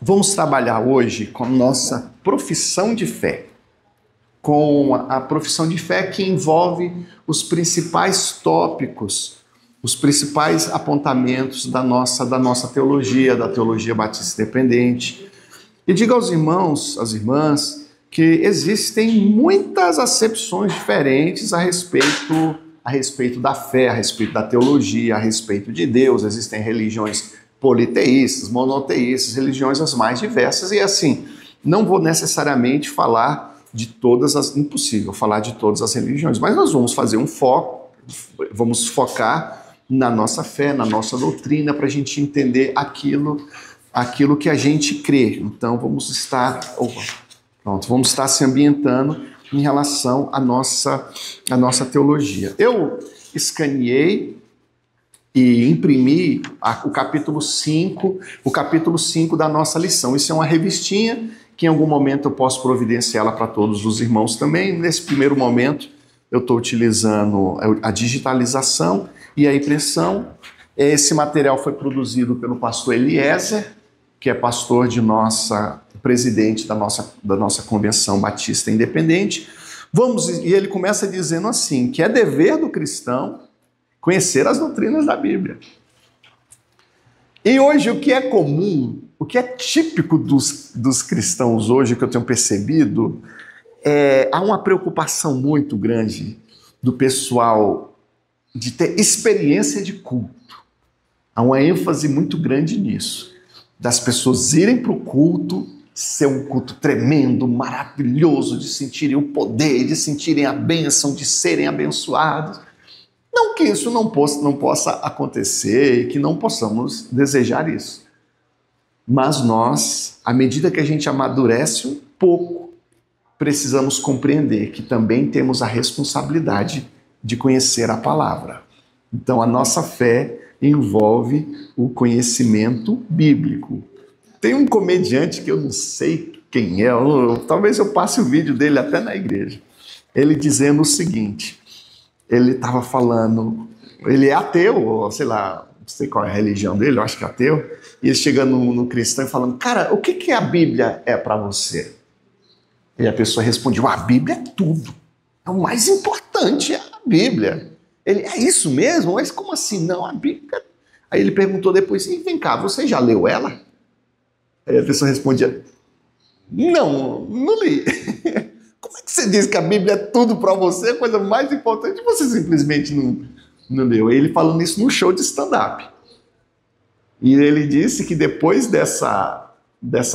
Vamos trabalhar hoje com nossa profissão de fé, com a profissão de fé que envolve os principais tópicos, os principais apontamentos da nossa teologia, da teologia batista independente. E digo aos irmãos, às irmãs, que existem muitas acepções diferentes a respeito da fé, a respeito da teologia, a respeito de Deus. Existem religiões politeístas, monoteístas, religiões as mais diversas, e assim, não vou necessariamente falar de todas as, impossível falar de todas as religiões, mas nós vamos fazer um foco, vamos focar na nossa fé, na nossa doutrina, para a gente entender aquilo que a gente crê. Então vamos estar se ambientando em relação à nossa teologia. Eu escaneei e imprimi o capítulo 5 da nossa lição. Isso é uma revistinha que em algum momento eu posso providenciá-la para todos os irmãos também. Nesse primeiro momento eu estou utilizando a digitalização e a impressão. Esse material foi produzido pelo pastor Eliezer, que é pastor presidente da nossa Convenção Batista Independente. E ele começa dizendo assim, que é dever do cristão conhecer as doutrinas da Bíblia. E hoje o que é comum, o que é típico dos cristãos hoje, que eu tenho percebido, há uma preocupação muito grande do pessoal de ter experiência de culto. Há uma ênfase muito grande nisso, das pessoas irem para o culto, ser um culto tremendo, maravilhoso, de sentirem o poder, de sentirem a bênção, de serem abençoados. Não que isso não possa acontecer e que não possamos desejar isso. Mas nós, à medida que a gente amadurece um pouco, precisamos compreender que também temos a responsabilidade de conhecer a palavra. Então a nossa fé envolve o conhecimento bíblico. Tem um comediante que eu não sei quem é, talvez eu passe o vídeo dele até na igreja, ele dizendo o seguinte, ele estava falando, ele é ateu, ou sei lá, não sei qual é a religião dele, eu acho que é ateu, e ele chegando no cristão e falando, cara, o que a Bíblia é para você? E a pessoa respondeu, a Bíblia é tudo, é o mais importante, é a Bíblia. Ele, é isso mesmo? Mas como assim? Não, a Bíblia... Aí ele perguntou depois, e vem cá, você já leu ela? Aí a pessoa respondia, não li. Como é que você diz que a Bíblia é tudo para você, a coisa mais importante, e você simplesmente não leu? Aí ele falando isso num show de stand-up. E ele disse que depois dessa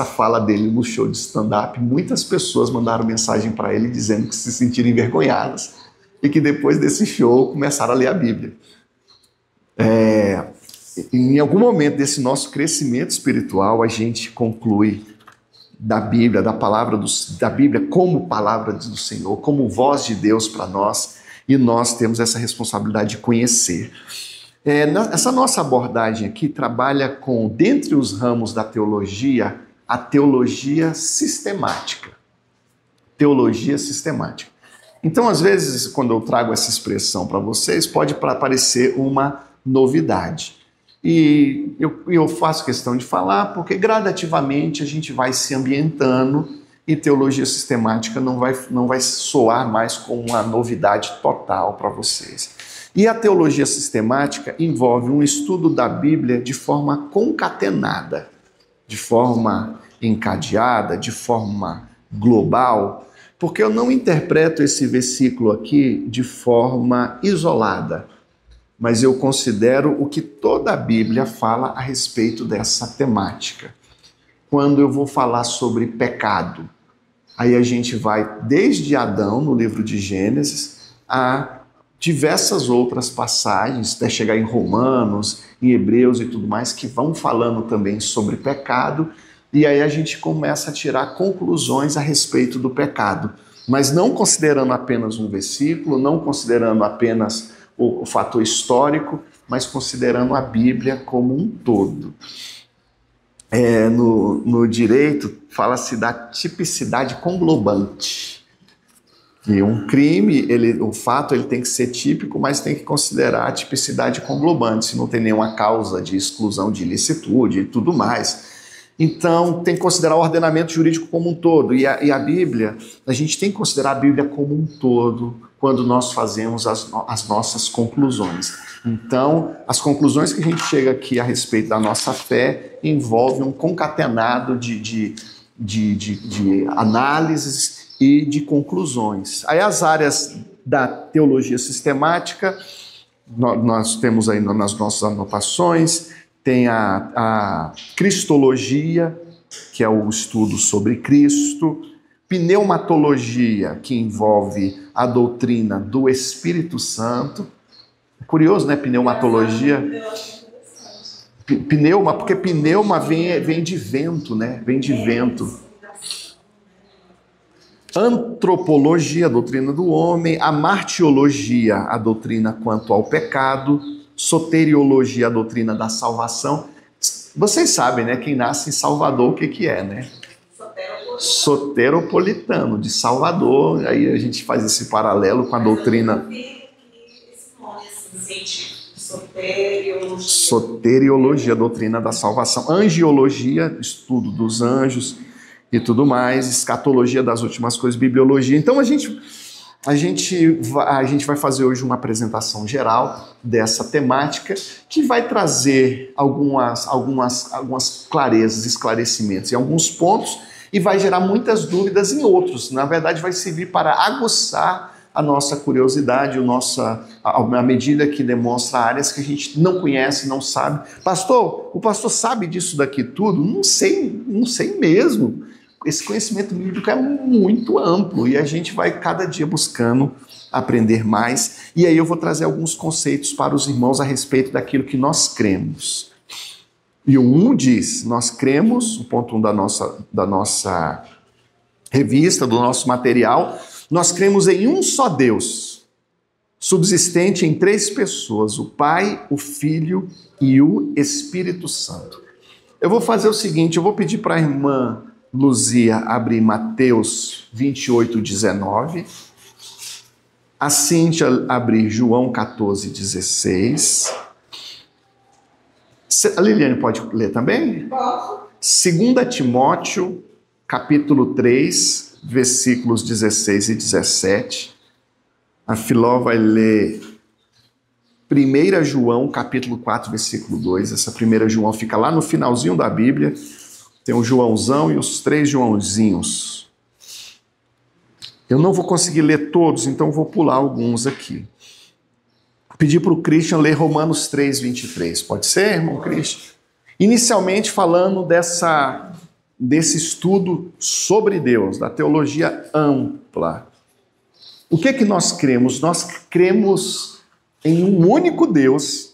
fala dele no show de stand-up, muitas pessoas mandaram mensagem para ele dizendo que se sentiram envergonhadas e que depois desse show começaram a ler a Bíblia. Em algum momento desse nosso crescimento espiritual, a gente conclui da Bíblia, da Bíblia como palavra do Senhor, como voz de Deus para nós, e nós temos essa responsabilidade de conhecer. Essa nossa abordagem aqui trabalha com, dentre os ramos da teologia, a teologia sistemática. Teologia sistemática. Então, às vezes, quando eu trago essa expressão para vocês, pode parecer uma novidade. E eu faço questão de falar porque gradativamente a gente vai se ambientando e teologia sistemática não vai soar mais como uma novidade total para vocês. E a teologia sistemática envolve um estudo da Bíblia de forma concatenada, de forma encadeada, de forma global, porque eu não interpreto esse versículo aqui de forma isolada, mas eu considero o que toda a Bíblia fala a respeito dessa temática. Quando eu vou falar sobre pecado, aí a gente vai desde Adão, no livro de Gênesis, a diversas outras passagens, até chegar em Romanos, em Hebreus e tudo mais, que vão falando também sobre pecado, e aí a gente começa a tirar conclusões a respeito do pecado, mas não considerando apenas um versículo, não considerando apenas o fator histórico, mas considerando a Bíblia como um todo. No direito, fala-se da tipicidade conglobante. Que um crime, o fato ele tem que ser típico, mas tem que considerar a tipicidade conglobante, se não tem nenhuma causa de exclusão de ilicitude e tudo mais. Então, tem que considerar o ordenamento jurídico como um todo. E a Bíblia, a gente tem que considerar a Bíblia como um todo quando nós fazemos as nossas conclusões. Então, as conclusões que a gente chega aqui a respeito da nossa fé envolvem um concatenado de análises e de conclusões. Aí as áreas da teologia sistemática, nós temos aí nas nossas anotações, tem a cristologia, que é o estudo sobre Cristo, pneumatologia, que envolve a doutrina do Espírito Santo. Curioso, né? Pneumatologia. Pneuma, porque pneuma vem de vento, né? Vem de vento. Antropologia, a doutrina do homem. A martiologia, a doutrina quanto ao pecado. Soteriologia, a doutrina da salvação. Vocês sabem, né? Quem nasce em Salvador, o que é, né? Soteropolitano, de Salvador. Aí a gente faz esse paralelo com a doutrina... Soteriologia, a doutrina da salvação. Angiologia, estudo dos anjos e tudo mais. Escatologia das últimas coisas, bibliologia. Então a gente vai fazer hoje uma apresentação geral dessa temática que vai trazer algumas clarezas, esclarecimentos em alguns pontos e vai gerar muitas dúvidas em outros. Na verdade, vai servir para aguçar a nossa curiosidade, à medida que demonstra áreas que a gente não conhece, não sabe. Pastor, o pastor sabe disso daqui tudo? Não sei mesmo. Esse conhecimento bíblico é muito amplo e a gente vai cada dia buscando aprender mais. E aí eu vou trazer alguns conceitos para os irmãos a respeito daquilo que nós cremos. E o 1 diz, nós cremos, o ponto 1 da nossa revista, do nosso material, nós cremos em um só Deus, subsistente em 3 pessoas, o Pai, o Filho e o Espírito Santo. Eu vou fazer o seguinte, eu vou pedir para a irmã Luzia abrir Mateus 28, 19, a Cíntia abrir João 14, 16. A Liliane pode ler também? Posso. 2 Timóteo, capítulo 3, versículos 16 e 17. A Filó vai ler 1 João, capítulo 4, versículo 2. Essa 1 João fica lá no finalzinho da Bíblia. Tem o Joãozão e os 3 Joãozinhos. Eu não vou conseguir ler todos, então vou pular alguns aqui. Pedir para o Christian ler Romanos 3, 23. Pode ser, irmão Christian? Inicialmente falando desse estudo sobre Deus, da teologia ampla. O que é que nós cremos? Nós cremos em um único Deus.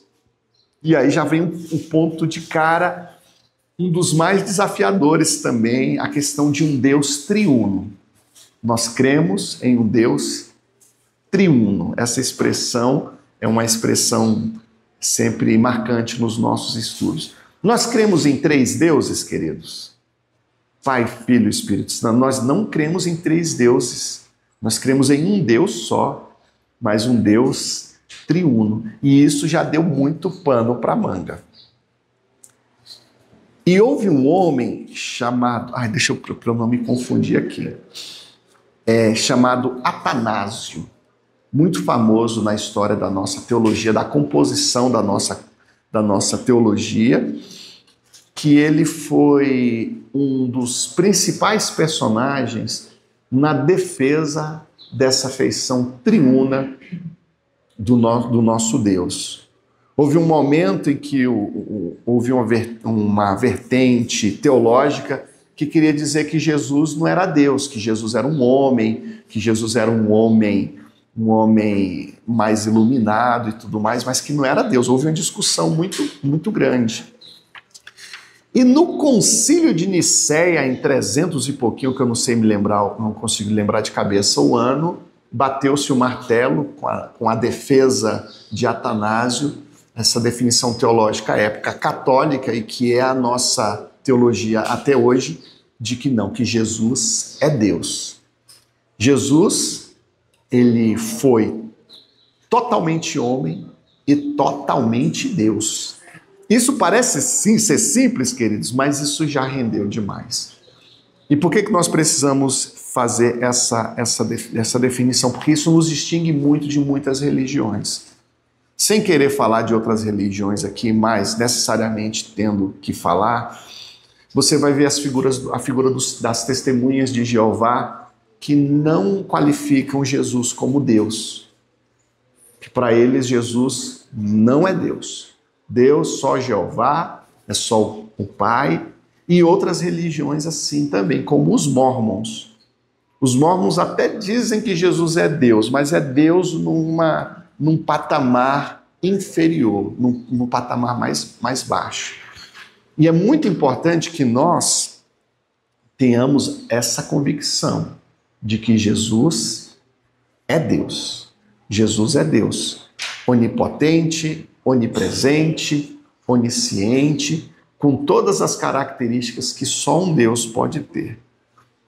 E aí já vem um ponto de cara, um dos mais desafiadores também, a questão de um Deus triuno. Nós cremos em um Deus triuno. Essa expressão é uma expressão sempre marcante nos nossos estudos. Nós cremos em 3 deuses, queridos? Pai, Filho e Espírito Santo. Nós não cremos em 3 deuses. Nós cremos em um Deus só, mas um Deus triuno. E isso já deu muito pano para manga. E houve um homem chamado... deixa eu para não me confundir aqui. Chamado Atanásio. Muito famoso na história da nossa teologia, da composição da nossa teologia, que ele foi um dos principais personagens na defesa dessa feição triuna do nosso Deus. Houve um momento em que houve uma vertente teológica que queria dizer que Jesus não era Deus, que Jesus era um homem, um homem mais iluminado e tudo mais, mas que não era Deus. Houve uma discussão muito, muito grande. E no concílio de Nicéia, em 300 e pouquinho, que eu não sei me lembrar, não consigo lembrar de cabeça o ano, bateu-se o martelo com a defesa de Atanásio, essa definição teológica época católica e que é a nossa teologia até hoje, de que não, que Jesus é Deus. Jesus, ele foi totalmente homem e totalmente Deus. Isso parece sim ser simples, queridos, mas isso já rendeu demais. E por que nós precisamos fazer essa definição? Porque isso nos distingue muito de muitas religiões. Sem querer falar de outras religiões aqui, mas necessariamente tendo que falar, você vai ver a figura das testemunhas de Jeová que não qualificam Jesus como Deus. Que para eles Jesus não é Deus. Deus, só Jeová, é só o Pai, e outras religiões assim também, como os Mormons. Os Mormons até dizem que Jesus é Deus, mas é Deus num patamar inferior, num patamar mais baixo. E é muito importante que nós tenhamos essa convicção de que Jesus é Deus. Jesus é Deus, onipotente, onipresente, onisciente, com todas as características que só um Deus pode ter.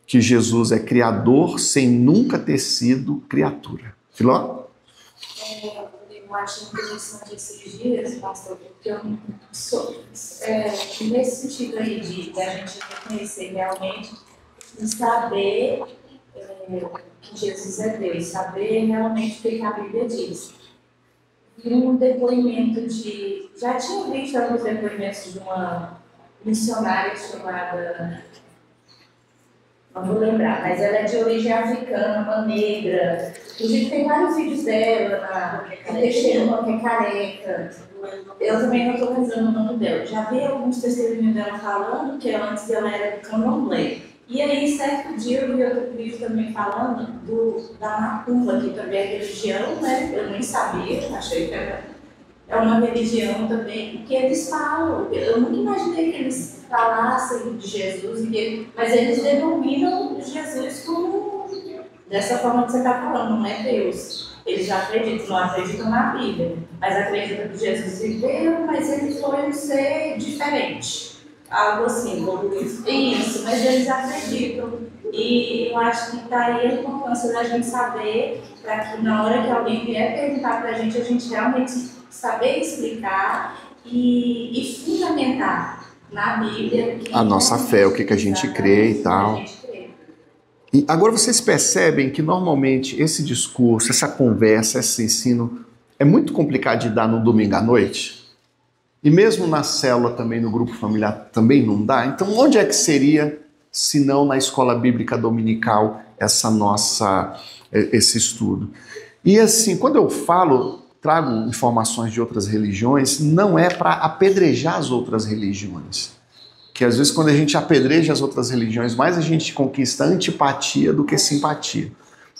Que Jesus é criador sem nunca ter sido criatura. Filó? Eu acho interessante esses dias, pastor, porque eu sou, nesse sentido aí de a gente reconhecer realmente e saber que Jesus é Deus, saber realmente o que a Bíblia diz. E um depoimento já tinha visto alguns depoimentos de uma missionária chamada, não vou lembrar, mas ela é de origem africana, uma negra. Inclusive tem vários vídeos dela, que é careca. Eu também não estou lembrando o nome dela. Já vi alguns testemunhos dela falando que antes ela era do candomblé. E aí, certo dia, eu vi outro vídeo também falando da macumba, que também é religião, né? Eu nem sabia, achei que era uma religião também, porque eles falam, eu nunca imaginei que eles falassem de Jesus, mas eles denominam Jesus como, dessa forma que você está falando, não é Deus. Eles já acreditam, não acreditam na Bíblia, mas acreditam que Jesus viveu, mas ele foi um ser diferente. Algo assim, como isso, mas eles acreditam. E eu acho que está aí a importância da gente saber, para que na hora que alguém vier perguntar para a gente realmente saber explicar e fundamentar na Bíblia a nossa fé, o que a gente crê e tal. E agora vocês percebem que normalmente esse discurso, essa conversa, esse ensino é muito complicado de dar no domingo à noite. E mesmo na célula também, no grupo familiar, também não dá. Então onde é que seria, se não na escola bíblica dominical, esse estudo? E assim, quando eu trago informações de outras religiões, não é para apedrejar as outras religiões. Que às vezes quando a gente apedreja as outras religiões, mais a gente conquista antipatia do que simpatia.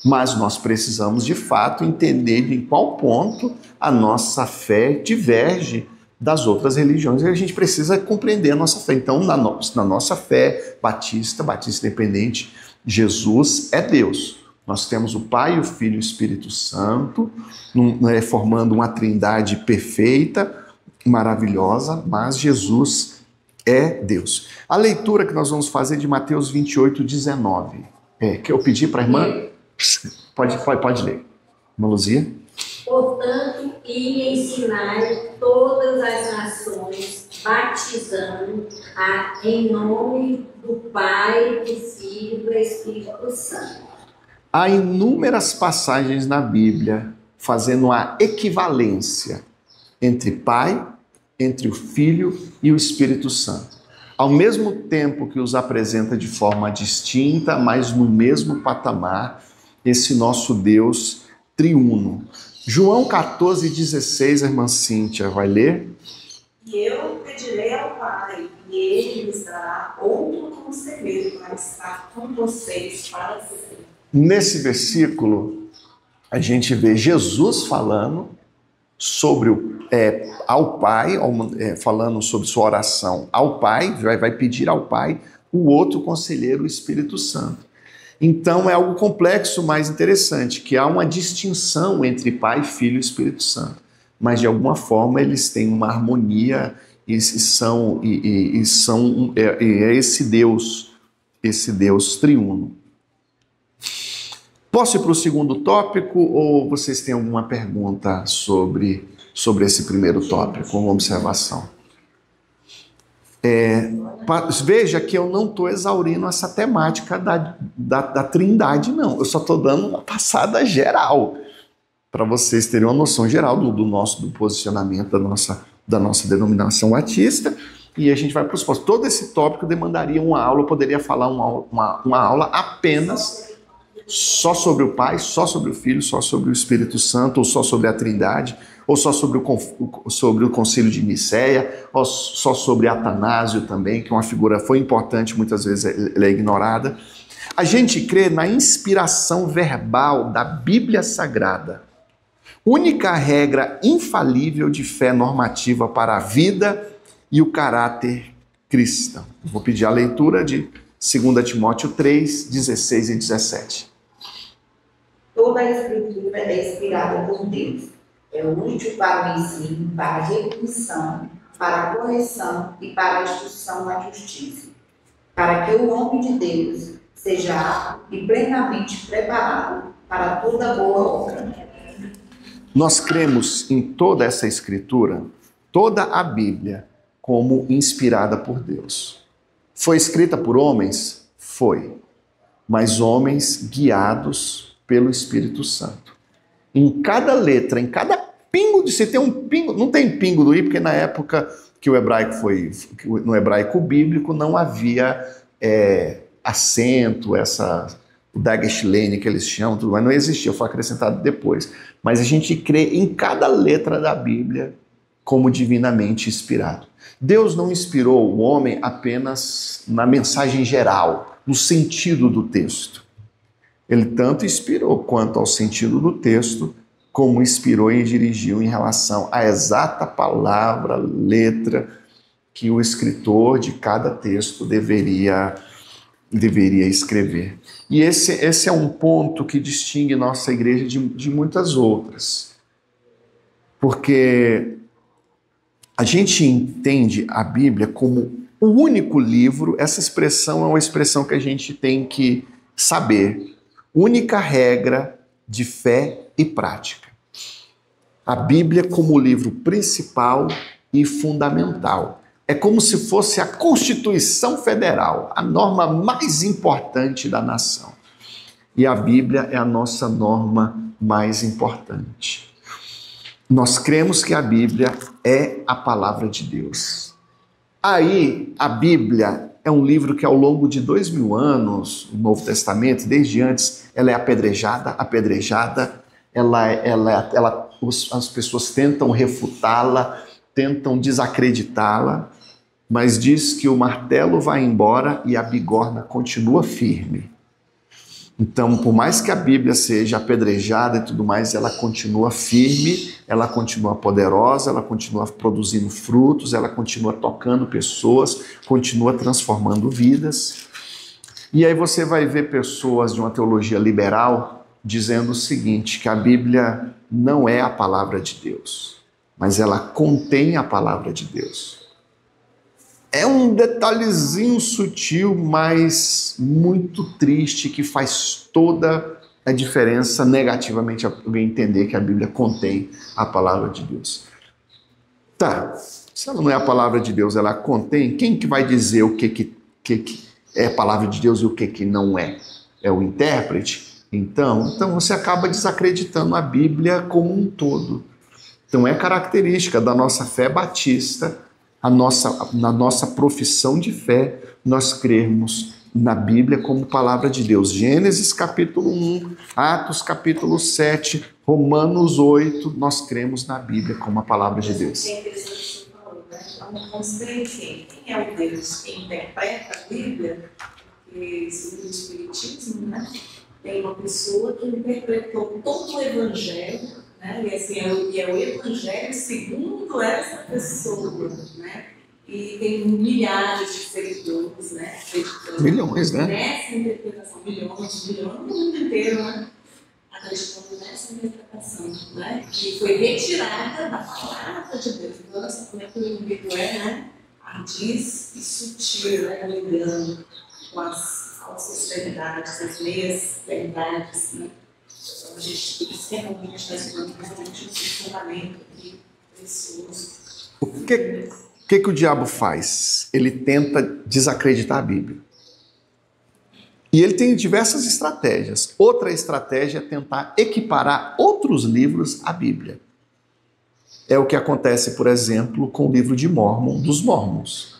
Mas nós precisamos, de fato, entender em qual ponto a nossa fé diverge das outras religiões, e a gente precisa compreender a nossa fé. Então, na nossa fé batista independente, Jesus é Deus. Nós temos o Pai, o Filho e o Espírito Santo, formando uma trindade perfeita, maravilhosa, mas Jesus é Deus. A leitura que nós vamos fazer é de Mateus 28, 19. Que eu pedi para a irmã... Pode ler. Irmã Luzia? Portanto, ensinai todas as nações, batizando em nome do Pai, do Filho e do Espírito Santo. Há inúmeras passagens na Bíblia fazendo a equivalência entre Pai, entre o Filho e o Espírito Santo. Ao mesmo tempo que os apresenta de forma distinta, mas no mesmo patamar, esse nosso Deus triuno. João 14,16, a irmã Cíntia vai ler. E eu pedirei ao Pai, e Ele lhes dará outro conselheiro para estar com vocês para sempre. Nesse versículo, a gente vê Jesus falando sobre ao Pai, falando sobre sua oração ao Pai, vai pedir ao Pai o outro conselheiro, o Espírito Santo. Então é algo complexo, mas interessante, que há uma distinção entre Pai, Filho e Espírito Santo. Mas de alguma forma eles têm uma harmonia e é esse Deus triuno. Posso ir para o segundo tópico ou vocês têm alguma pergunta sobre esse primeiro tópico, uma observação? Veja que eu não estou exaurindo essa temática da Trindade, não. Eu só estou dando uma passada geral, para vocês terem uma noção geral do posicionamento da nossa denominação batista. E a gente vai para os próximos. Todo esse tópico demandaria uma aula, eu poderia falar uma aula apenas só sobre o Pai, só sobre o Filho, só sobre o Espírito Santo, ou só sobre a Trindade, ou só sobre o Concílio de Nicéia, ou só sobre Atanásio também, que é uma figura, foi importante, muitas vezes ela é ignorada. A gente crê na inspiração verbal da Bíblia Sagrada, única regra infalível de fé normativa para a vida e o caráter cristão. Vou pedir a leitura de 2 Timóteo 3, 16 e 17. Toda a Escritura é inspirada por Deus. É útil para o ensino, para a repreensão, para a correção e para a instrução na justiça, para que o homem de Deus seja apto e plenamente preparado para toda boa obra. Nós cremos em toda essa Escritura, toda a Bíblia, como inspirada por Deus. Foi escrita por homens? Foi. Mas homens guiados pelo Espírito Santo. Em cada letra, em cada pingo de... Se tem um pingo... Não tem pingo do i, porque na época que o hebraico no hebraico bíblico não havia acento, o Dagesh Lane que eles chamam, tudo mais, não existia, foi acrescentado depois. Mas a gente crê em cada letra da Bíblia como divinamente inspirado. Deus não inspirou o homem apenas na mensagem geral, no sentido do texto. Ele tanto inspirou quanto ao sentido do texto, como inspirou e dirigiu em relação à exata palavra, letra que o escritor de cada texto deveria escrever. E esse é um ponto que distingue nossa igreja de muitas outras. Porque a gente entende a Bíblia como o único livro, essa expressão é uma expressão que a gente tem que saber, única regra de fé e prática. A Bíblia como o livro principal e fundamental. É como se fosse a Constituição Federal, a norma mais importante da nação. E a Bíblia é a nossa norma mais importante. Nós cremos que a Bíblia é a palavra de Deus. Aí, a Bíblia é um livro que ao longo de 2000 anos, o Novo Testamento, desde antes, ela é apedrejada, as pessoas tentam refutá-la, tentam desacreditá-la, mas diz que o martelo vai embora e a bigorna continua firme. Então, por mais que a Bíblia seja apedrejada e tudo mais, ela continua firme, ela continua poderosa, ela continua produzindo frutos, ela continua tocando pessoas, continua transformando vidas. E aí você vai ver pessoas de uma teologia liberal dizendo o seguinte, que a Bíblia não é a palavra de Deus, mas ela contém a palavra de Deus. É um detalhezinho sutil, mas muito triste, que faz toda a diferença negativamente alguém entender que a Bíblia contém a palavra de Deus. Tá, se ela não é a palavra de Deus, ela contém, quem que vai dizer o que é a palavra de Deus e o que não é? É o intérprete? Então você acaba desacreditando a Bíblia como um todo. Então é característica da nossa fé batista, na nossa profissão de fé, nós crermos na Bíblia como palavra de Deus. Gênesis capítulo 1, Atos capítulo 7, Romanos 8, nós cremos na Bíblia como a palavra de Deus. É interessante o que você falou, né? Vamos ver quem é o Deus que interpreta a Bíblia, porque segundo o Espiritismo, né, tem uma pessoa que interpretou todo o Evangelho, né? E assim, é o Evangelho segundo essa pessoa, né? E tem milhares de seguidores, né? Milhões, né? Nessa interpretação, milhões no mundo inteiro, né? Acreditando nessa interpretação, né? Que foi retirada da palavra de Deus. Então, essa como é que o indivíduo é, né? Ardiz e sutil, né? Ligando com as falsas verdades, as meias verdades, né? A gente extremamente está estudando principalmente esse fundamento aqui precioso. O que o diabo faz? Ele tenta desacreditar a Bíblia. E ele tem diversas estratégias. Outra estratégia é tentar equiparar outros livros à Bíblia. É o que acontece, por exemplo, com o livro de Mórmon, dos Mormons.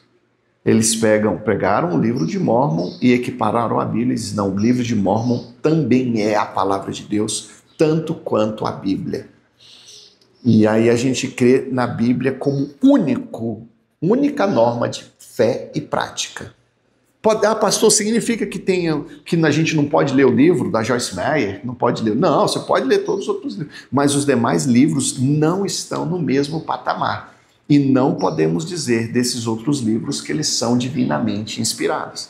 Eles pegaram o livro de Mórmon e equipararam a Bíblia e dizem, não, o livro de Mórmon também é a palavra de Deus, tanto quanto a Bíblia. E aí a gente crê na Bíblia como única norma de fé e prática. Pastor, significa que a gente não pode ler o livro da Joyce Meyer? Não pode ler? Não, você pode ler todos os outros livros. Mas os demais livros não estão no mesmo patamar. E não podemos dizer desses outros livros que eles são divinamente inspirados.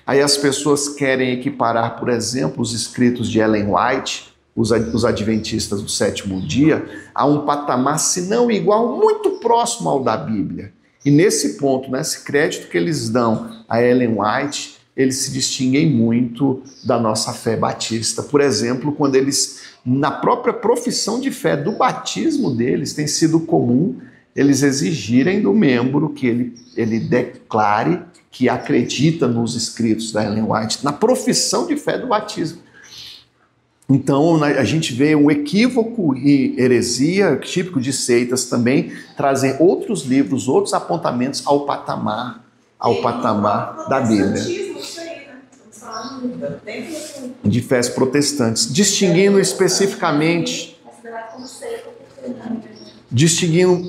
Aí as pessoas querem equiparar, por exemplo, os escritos de Ellen White, os adventistas do sétimo dia, a um patamar, se não igual, muito próximo ao da Bíblia. E nesse ponto, nesse crédito que eles dão a Ellen White, eles se distinguem muito da nossa fé batista. Por exemplo, quando eles, na própria profissão de fé do batismo deles, tem sido comum eles exigirem do membro que ele declare que acredita nos escritos da Ellen White, na profissão de fé do batismo. Então, a gente vê um equívoco e heresia, típico de seitas também, trazer outros livros, outros apontamentos ao patamar da Bíblia. De fés protestantes. Distinguindo especificamente,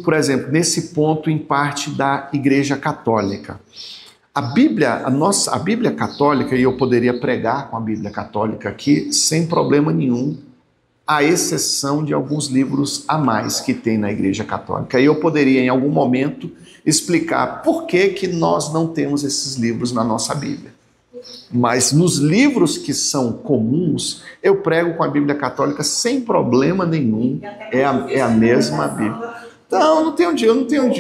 por exemplo, nesse ponto, em parte da Igreja Católica. A Bíblia Católica, e eu poderia pregar com a Bíblia Católica aqui, sem problema nenhum, à exceção de alguns livros a mais que tem na Igreja Católica. E eu poderia, em algum momento, explicar por que nós não temos esses livros na nossa Bíblia. Mas nos livros que são comuns, eu prego com a Bíblia Católica sem problema nenhum. É a mesma Bíblia. Não, eu não tenho.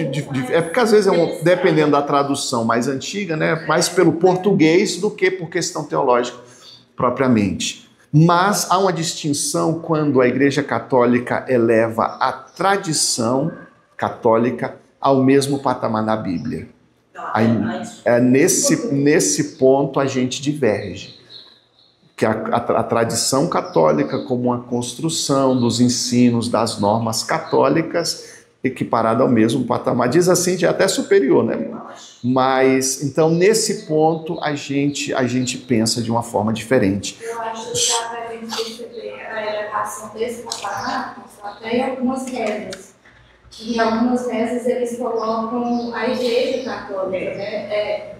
É porque às vezes, dependendo da tradução mais antiga, né, mais pelo português do que por questão teológica propriamente. Mas há uma distinção quando a Igreja Católica eleva a tradição católica ao mesmo patamar da Bíblia. Aí, nesse ponto a gente diverge. Que a tradição católica, como uma construção dos ensinos, das normas católicas, equiparada ao mesmo patamar. Diz assim, é até superior, né? Mas, então, nesse ponto, a gente pensa de uma forma diferente. Eu acho que dá para a gente perceber a elevação desse patamar até em algumas rezas. Em algumas rezas, eles colocam a Igreja Católica, né?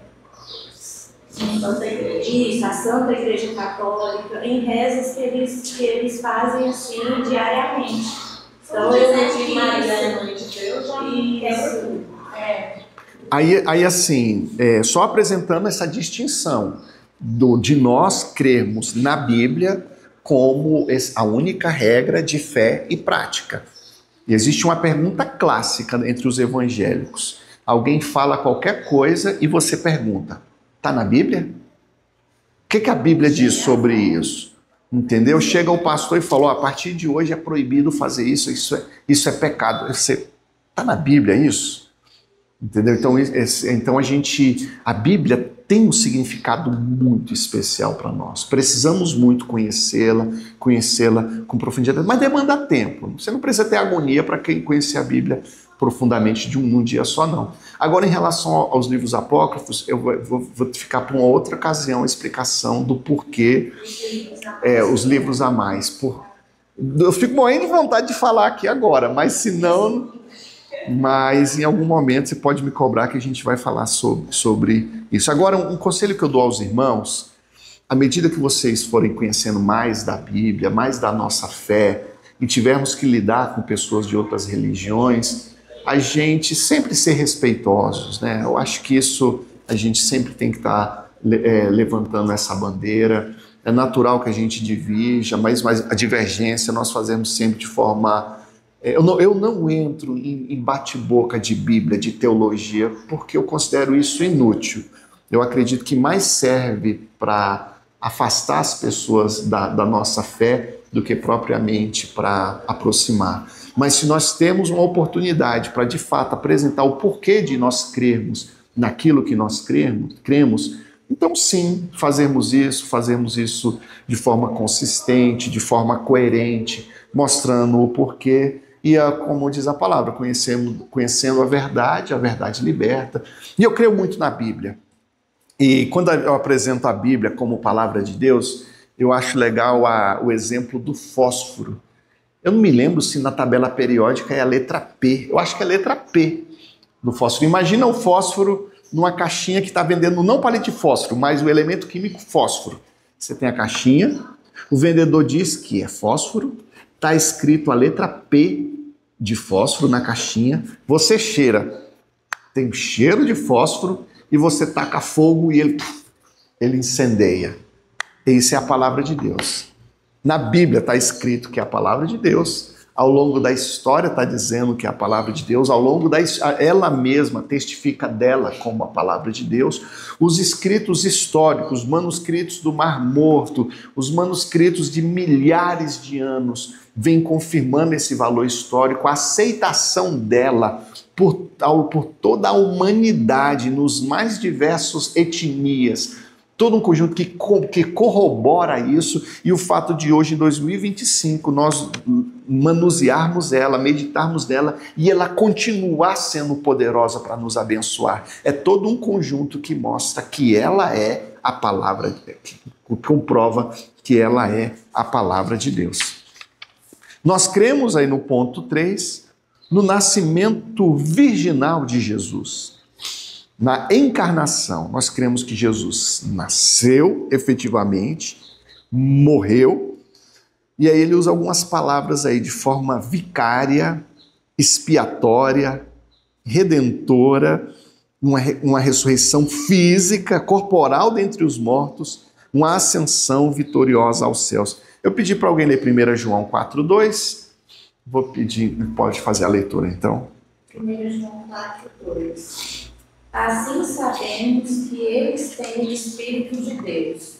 Santa Igreja. Isso, a Santa Igreja Católica, em rezas que eles fazem assim diariamente. Então, Aí assim, só apresentando essa distinção de nós crermos na Bíblia como a única regra de fé e prática. E existe uma pergunta clássica entre os evangélicos. Alguém fala qualquer coisa e você pergunta, está na Bíblia? O que a Bíblia diz sobre isso? Entendeu? Chega o pastor e falou, a partir de hoje é proibido fazer isso é pecado. Você está na Bíblia isso? Entendeu? Então a Bíblia tem um significado muito especial para nós. Precisamos muito conhecê-la com profundidade, mas demanda tempo. Você não precisa ter agonia para quem conhecer a Bíblia profundamente num dia só, não. Agora, em relação aos livros apócrifos, eu vou ficar para uma outra ocasião a explicação do porquê os livros a mais. Eu fico morrendo de vontade de falar aqui agora, mas em algum momento você pode me cobrar que a gente vai falar sobre isso. Agora, um conselho que eu dou aos irmãos, à medida que vocês forem conhecendo mais da Bíblia, mais da nossa fé, e tivermos que lidar com pessoas de outras religiões, a gente sempre ser respeitosos, né? Eu acho que isso a gente sempre tem que estar levantando essa bandeira. É natural que a gente divirja, mas a divergência nós fazemos sempre de forma... Eu não entro em bate-boca de Bíblia, de teologia, porque eu considero isso inútil. Eu acredito que mais serve para afastar as pessoas da nossa fé do que propriamente para aproximar. Mas se nós temos uma oportunidade para, de fato, apresentar o porquê de nós crermos naquilo que nós cremos, então sim, fazermos isso de forma consistente, de forma coerente, mostrando o porquê e, como diz a palavra, conhecendo a verdade liberta. E eu creio muito na Bíblia. E quando eu apresento a Bíblia como palavra de Deus, eu acho legal o exemplo do fósforo. Eu não me lembro se na tabela periódica é a letra P. Eu acho que é a letra P do fósforo. Imagina o fósforo numa caixinha que está vendendo não palito de fósforo, mas o elemento químico fósforo. Você tem a caixinha, o vendedor diz que é fósforo, está escrito a letra P de fósforo na caixinha, você cheira, tem cheiro de fósforo e você taca fogo e ele incendeia. Isso é a palavra de Deus. Na Bíblia está escrito que é a palavra de Deus. Ao longo da história está dizendo que é a palavra de Deus. Ao longo ela mesma testifica dela como a palavra de Deus. Os escritos históricos, os manuscritos do Mar Morto, os manuscritos de milhares de anos, vêm confirmando esse valor histórico, a aceitação dela por toda a humanidade, nos mais diversos etnias, todo um conjunto que corrobora isso, e o fato de hoje, em 2025, nós manusearmos ela, meditarmos nela, e ela continuar sendo poderosa para nos abençoar. É todo um conjunto que mostra que ela é a palavra, que comprova que ela é a palavra de Deus. Nós cremos aí no ponto 3, no nascimento virginal de Jesus. Na encarnação, nós cremos que Jesus nasceu efetivamente, morreu, e aí ele usa algumas palavras aí de forma vicária, expiatória, redentora, uma ressurreição física, corporal dentre os mortos, uma ascensão vitoriosa aos céus. Eu pedi para alguém ler 1 João 4:2, vou pedir, pode fazer a leitura então. 1 João 4:2. Assim sabemos que eles têm o Espírito de Deus.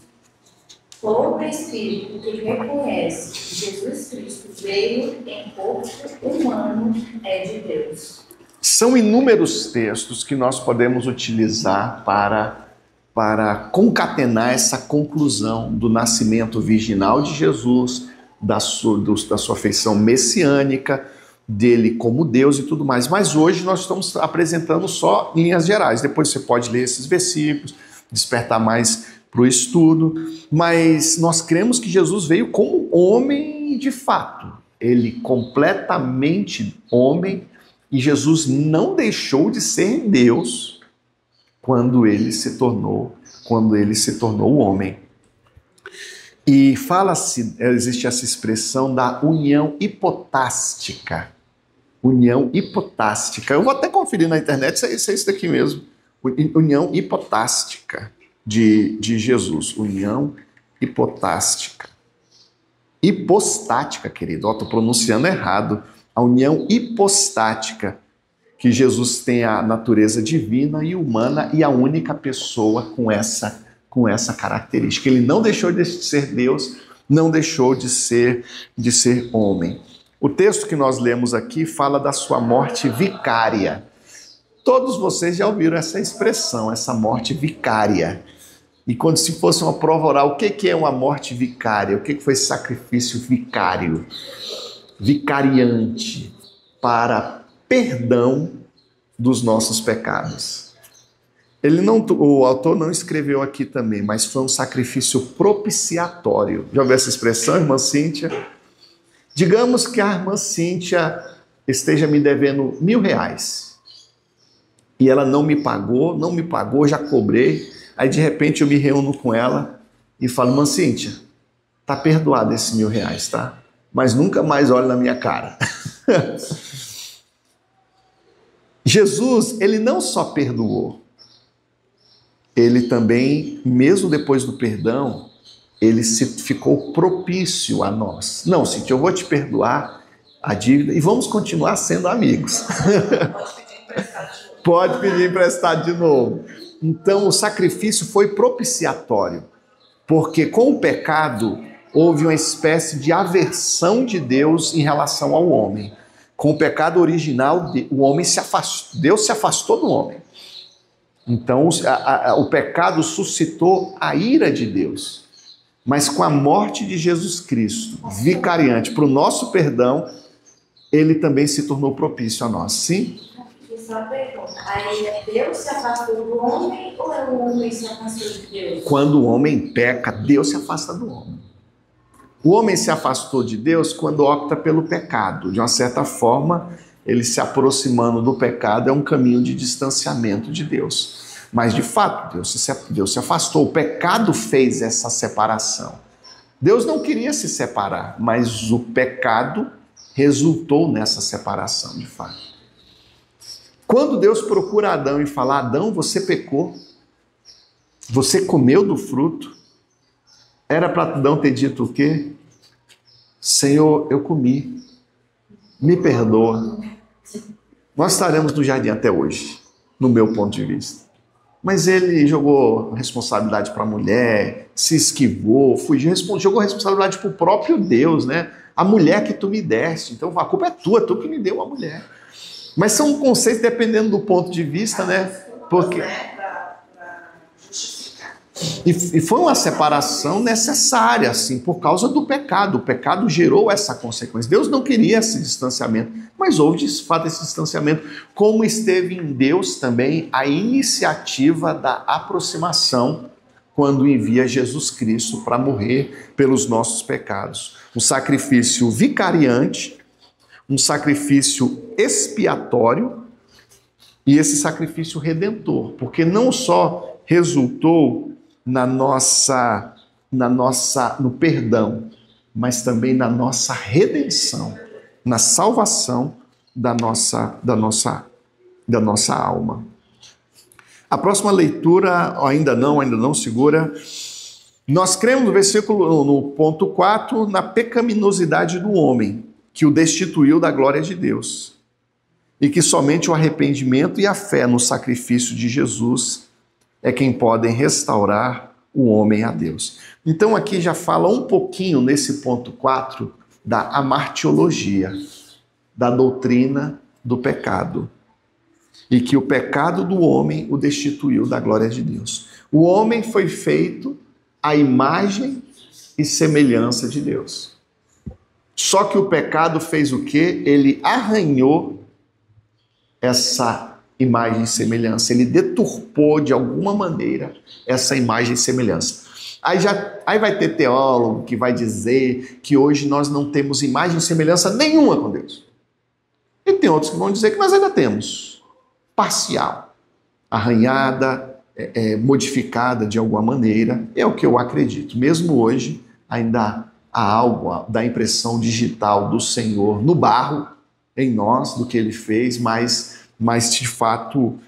Todo espírito que reconhece que Jesus Cristo veio em corpo humano é de Deus. São inúmeros textos que nós podemos utilizar para concatenar essa conclusão do nascimento virginal de Jesus, da sua feição messiânica, dele como Deus e tudo mais. Mas hoje nós estamos apresentando só linhas gerais. Depois você pode ler esses versículos, despertar mais para o estudo. Mas nós cremos que Jesus veio como homem de fato. Ele completamente homem, e Jesus não deixou de ser Deus quando ele se tornou homem. E fala-se, existe essa expressão da união hipotástica. União hipotástica. Eu vou até conferir na internet se é isso daqui mesmo. União hipotástica de Jesus. União hipotástica. Hipostática, querido. Estou pronunciando errado. A união hipostática, que Jesus tem a natureza divina e humana e a única pessoa com essa característica. Ele não deixou de ser Deus, não deixou de ser homem. O texto que nós lemos aqui fala da sua morte vicária. Todos vocês já ouviram essa expressão, essa morte vicária. E quando se fosse uma prova oral, o que é uma morte vicária? O que foi sacrifício vicário? Vicariante, para perdão dos nossos pecados. O autor não escreveu aqui também, mas foi um sacrifício propiciatório. Já ouviu essa expressão, irmã Cíntia? Digamos que a irmã Cíntia esteja me devendo R$1.000 e ela não me pagou, já cobrei. Aí de repente eu me reúno com ela e falo: irmã Cíntia, tá perdoado esses R$1.000, tá? Mas nunca mais olhe na minha cara. Jesus, ele não só perdoou, ele também, mesmo depois do perdão, ele ficou propício a nós. Não, Cíntia, eu vou te perdoar a dívida e vamos continuar sendo amigos. Pode pedir emprestado de novo. Então, o sacrifício foi propiciatório, porque com o pecado houve uma espécie de aversão de Deus em relação ao homem. Com o pecado original, o homem se afastou, Deus se afastou do homem. Então, o pecado suscitou a ira de Deus. Mas com a morte de Jesus Cristo, vicariante para o nosso perdão, ele também se tornou propício a nós. Sim? Aí é Deus se afastou do homem ou é o homem se afastou de Deus? Quando o homem peca, Deus se afasta do homem. O homem se afastou de Deus quando opta pelo pecado. De uma certa forma, ele se aproximando do pecado é um caminho de distanciamento de Deus. Mas, de fato, Deus se afastou. O pecado fez essa separação. Deus não queria se separar, mas o pecado resultou nessa separação, de fato. Quando Deus procura Adão e fala: Adão, você pecou, você comeu do fruto, era para Adão ter dito o quê? Senhor, eu comi, me perdoa. Nós estaremos no jardim até hoje, no meu ponto de vista. Mas ele jogou responsabilidade para a mulher, se esquivou, fugiu, jogou responsabilidade para o próprio Deus, né? A mulher que tu me deste, então a culpa é tua, tu que me deu a mulher. Mas são conceitos dependendo do ponto de vista, né? Porque... E foi uma separação necessária, assim, por causa do pecado. O pecado gerou essa consequência. Deus não queria esse distanciamento, mas houve, de fato, esse distanciamento. Como esteve em Deus também a iniciativa da aproximação quando envia Jesus Cristo para morrer pelos nossos pecados. Um sacrifício vicariante, um sacrifício expiatório e esse sacrifício redentor, porque não só resultou no perdão, mas também na nossa redenção, na salvação da nossa alma. A próxima leitura, ainda não, segura. Nós cremos no versículo, no ponto 4, na pecaminosidade do homem, que o destituiu da glória de Deus, e que somente o arrependimento e a fé no sacrifício de Jesus é quem podem restaurar o homem a Deus. Então aqui já fala um pouquinho, nesse ponto 4, da amartiologia, da doutrina do pecado, e que o pecado do homem o destituiu da glória de Deus. O homem foi feito à imagem e semelhança de Deus. Só que o pecado fez o quê? Ele arranhou essa imagem e semelhança. Ele deturpou de alguma maneira essa imagem e semelhança. Aí vai ter teólogo que vai dizer que hoje nós não temos imagem e semelhança nenhuma com Deus. E tem outros que vão dizer que nós ainda temos. Parcial. Arranhada, modificada de alguma maneira. É o que eu acredito. Mesmo hoje, ainda há algo da impressão digital do Senhor no barro, em nós, do que Ele fez, mas de fato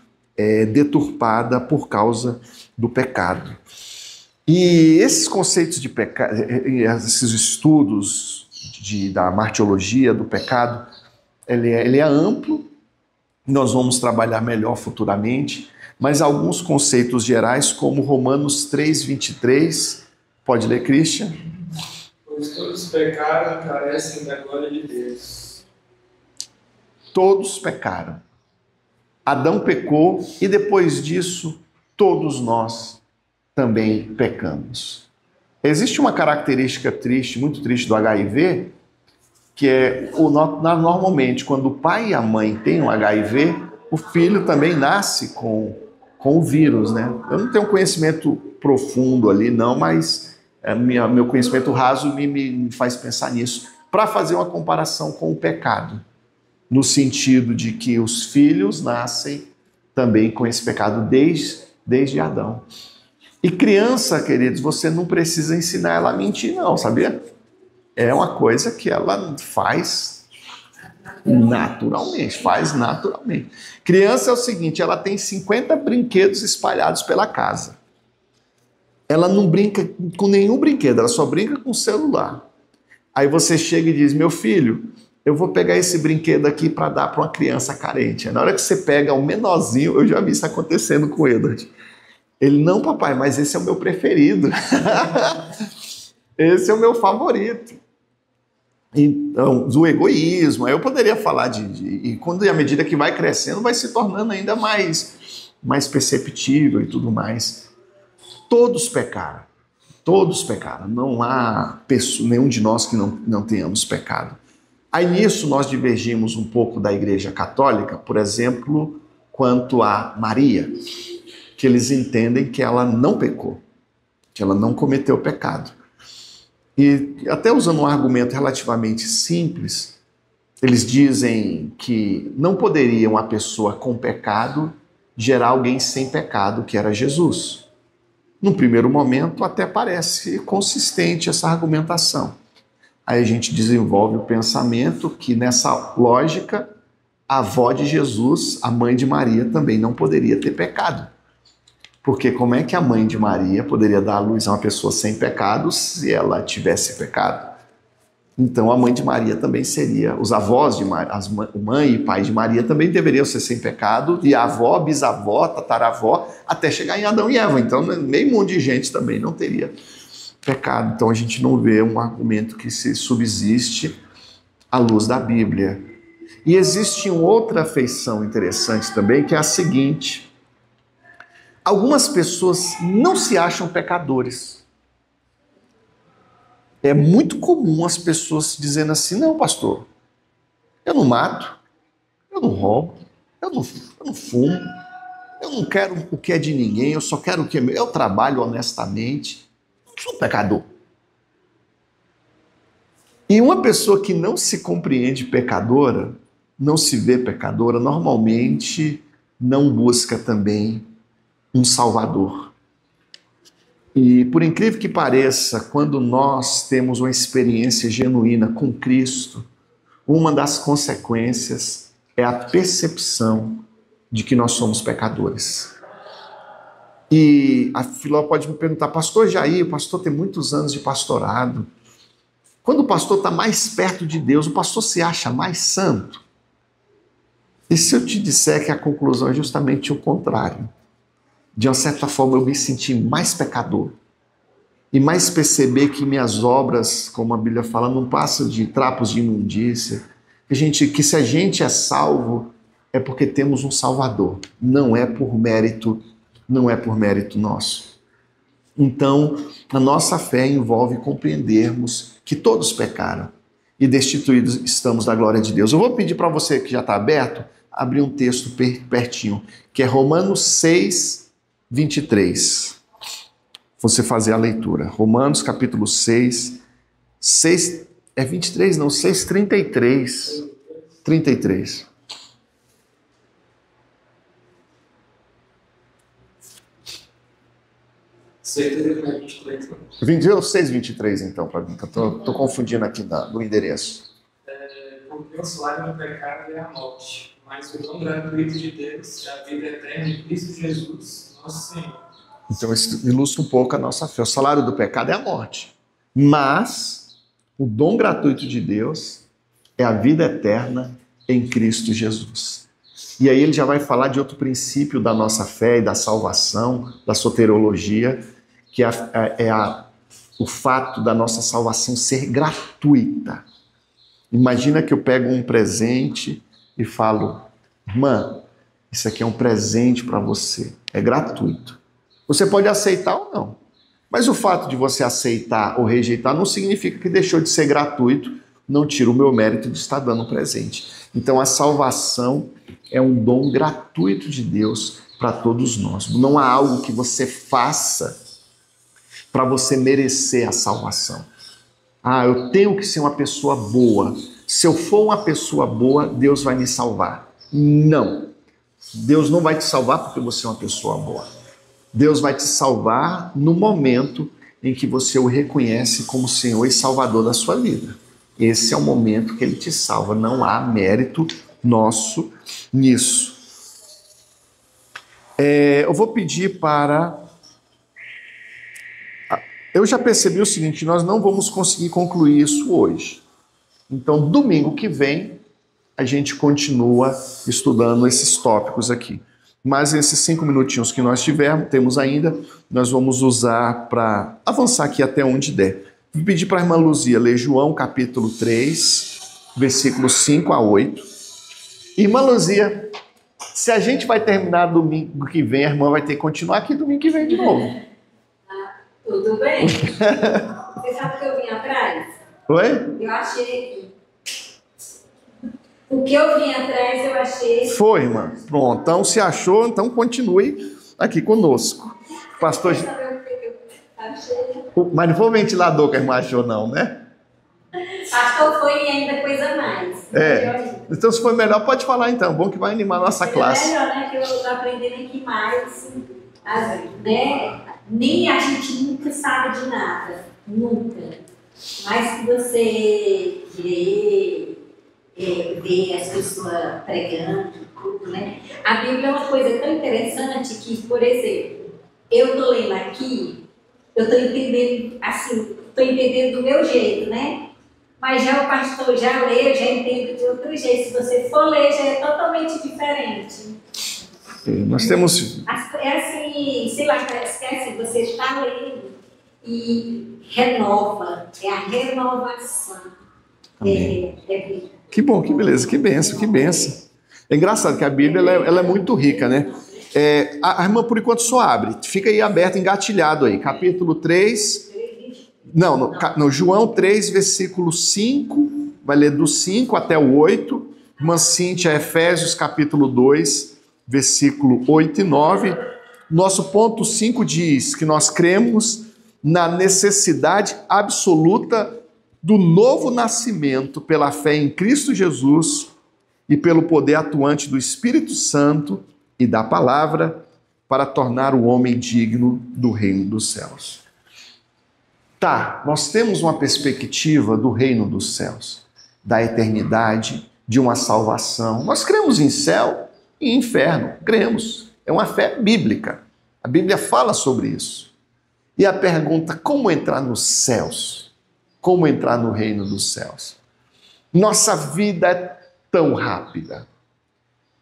deturpada por causa do pecado. E esses conceitos de pecado, esses estudos da martiologia do pecado, ele é amplo, nós vamos trabalhar melhor futuramente, mas alguns conceitos gerais, como Romanos 3:23, pode ler, Christian? Pois todos pecaram e carecem da glória de Deus. Todos pecaram. Adão pecou e depois disso todos nós também pecamos. Existe uma característica triste, muito triste do HIV, que é normalmente quando o pai e a mãe têm um HIV, o filho também nasce com o vírus, né? Eu não tenho um conhecimento profundo ali não, mas meu conhecimento raso me faz pensar nisso, para fazer uma comparação com o pecado. No sentido de que os filhos nascem também com esse pecado desde Adão. E criança, queridos, você não precisa ensinar ela a mentir não, sabia? É uma coisa que ela faz naturalmente, Criança é o seguinte, ela tem 50 brinquedos espalhados pela casa. Ela não brinca com nenhum brinquedo, ela só brinca com o celular. Aí você chega e diz, meu filho, eu vou pegar esse brinquedo aqui para dar para uma criança carente. Na hora que você pega o menorzinho, eu já vi isso acontecendo com o Edward. Ele, não papai, mas esse é o meu preferido. Esse é o meu favorito. Então, do egoísmo, eu poderia falar e quando à medida que vai crescendo, vai se tornando ainda mais perceptível e tudo mais. Todos pecaram, não há nenhum de nós que não tenhamos pecado. Aí nisso nós divergimos um pouco da Igreja Católica, por exemplo, quanto a Maria, que eles entendem que ela não pecou, que ela não cometeu pecado. E até usando um argumento relativamente simples, eles dizem que não poderia uma pessoa com pecado gerar alguém sem pecado, que era Jesus. Num primeiro momento até parece consistente essa argumentação. Aí a gente desenvolve o pensamento que nessa lógica, a avó de Jesus, a mãe de Maria, também não poderia ter pecado. Porque como é que a mãe de Maria poderia dar à luz a uma pessoa sem pecado se ela tivesse pecado? Então a mãe de Maria também seria, os avós de Maria, mãe e pai de Maria também deveriam ser sem pecado, e a avó, bisavó, tataravó, até chegar em Adão e Eva. Então meio mundo de gente também não teria pecado. Então a gente não vê um argumento que se subsiste à luz da Bíblia. E existe uma outra feição interessante também, que é a seguinte: algumas pessoas não se acham pecadores. É muito comum as pessoas dizendo assim: não, pastor, eu não mato, eu não roubo, eu não fumo, eu não quero o que é de ninguém, eu só quero o que é meu, eu trabalho honestamente, eu não sou pecador. E uma pessoa que não se compreende pecadora, não se vê pecadora, normalmente não busca também um Salvador. E por incrível que pareça, quando nós temos uma experiência genuína com Cristo, uma das consequências é a percepção de que nós somos pecadores. E a Filó pode me perguntar: pastor Jair, o pastor tem muitos anos de pastorado. Quando o pastor está mais perto de Deus, o pastor se acha mais santo? E se eu te disser que a conclusão é justamente o contrário? De uma certa forma eu me senti mais pecador e mais perceber que minhas obras, como a Bíblia fala, não passam de trapos de imundícia, que se a gente é salvo é porque temos um Salvador, não é por mérito nosso. Então, a nossa fé envolve compreendermos que todos pecaram e destituídos estamos da glória de Deus. Eu vou pedir para você que já está aberto, abrir um texto pertinho, que é Romanos 6, 23. Você fazer a leitura. Romanos capítulo 6, 23 não, 6, 33. 33. Certeza 23. 6, 23 então, para mim, que eu estou confundindo aqui do endereço. Porque o salário do pecado é a morte, mas o dom gratuito de Deus é a vida eterna em Cristo Jesus, nosso Senhor. Então isso ilustra um pouco a nossa fé. O salário do pecado é a morte, mas o dom gratuito de Deus é a vida eterna em Cristo Jesus. E aí ele já vai falar de outro princípio da nossa fé e da salvação, da soteriologia, que o fato da nossa salvação ser gratuita. Imagina que eu pego um presente e falo: irmã, isso aqui é um presente para você, é gratuito. Você pode aceitar ou não, mas o fato de você aceitar ou rejeitar não significa que deixou de ser gratuito, não tira o meu mérito de estar dando um presente. Então a salvação é um dom gratuito de Deus para todos nós. Não há algo que você faça para você merecer a salvação. Ah, eu tenho que ser uma pessoa boa. Se eu for uma pessoa boa, Deus vai me salvar. Não. Deus não vai te salvar porque você é uma pessoa boa. Deus vai te salvar no momento em que você o reconhece como Senhor e Salvador da sua vida. Esse é o momento que Ele te salva. Não há mérito nosso nisso. Eu vou pedir para... Eu já percebi o seguinte: nós não vamos conseguir concluir isso hoje. Então, domingo que vem, a gente continua estudando esses tópicos aqui. Mas esses 5 minutinhos que nós temos ainda, nós vamos usar para avançar aqui até onde der. Vou pedir para a irmã Luzia ler João capítulo 3, versículos 5 a 8. Irmã Luzia, se a gente vai terminar domingo que vem, a irmã vai ter que continuar aqui domingo que vem de novo. Tudo bem? Você sabe o que eu vim atrás? Oi? Eu achei aqui. O que eu vim atrás, eu achei. Foi, irmã. Pronto. Então, se achou, então continue aqui conosco. Pastor. Quer saber o que eu achei? Mas não foi o ventilador que a irmã achou, não, né? Acho que foi ainda coisa mais. Então, se for melhor, pode falar então. Bom que vai animar a nossa classe. É melhor, né? Que eu estou aprendendo aqui mais. Né? Nem a gente nunca sabe de nada. Nunca. Mas que você vê as pessoas pregando, tudo, né? A Bíblia é uma coisa tão interessante que, por exemplo, eu estou lendo aqui, eu estou entendendo assim, estou entendendo do meu jeito, né? Mas já o pastor já lê, já entende de outro jeito. Se você for ler, já é totalmente diferente. Nós temos... É assim, sei lá, parece que é assim, você está lendo e renova. É a renovação. Que bom, que beleza, que benção, que benção. É engraçado que a Bíblia ela é muito rica, né? A irmã, por enquanto, só abre. Fica aí aberto, engatilhado aí. Capítulo 3... No João 3, versículo 5, vai ler do 5 até o 8. Irmã Cíntia, Efésios, capítulo 2, versículo 8 e 9. Nosso ponto 5 diz que nós cremos na necessidade absoluta do novo nascimento pela fé em Cristo Jesus e pelo poder atuante do Espírito Santo e da palavra para tornar o homem digno do reino dos céus. Tá, nós temos uma perspectiva do reino dos céus, da eternidade, de uma salvação. Nós cremos em céu e inferno, cremos. É uma fé bíblica. A Bíblia fala sobre isso. E a pergunta, como entrar nos céus? Como entrar no reino dos céus? Nossa vida é tão rápida.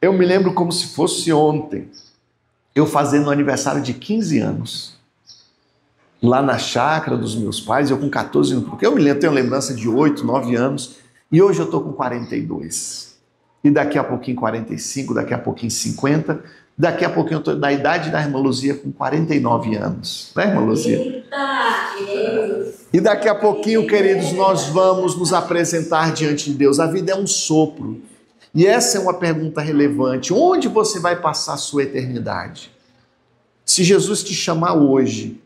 Eu me lembro como se fosse ontem, eu fazendo um aniversário de 15 anos. Lá na chácara dos meus pais, eu com 14 anos, porque eu me lembro, tenho lembrança de 8, 9 anos, e hoje eu estou com 42. E daqui a pouquinho 45, daqui a pouquinho 50, daqui a pouquinho eu estou da idade da irmã Luzia com 49 anos. Né, irmã Luzia? E daqui a pouquinho, queridos, nós vamos nos apresentar diante de Deus. A vida é um sopro. E essa é uma pergunta relevante. Onde você vai passar a sua eternidade? Se Jesus te chamar hoje,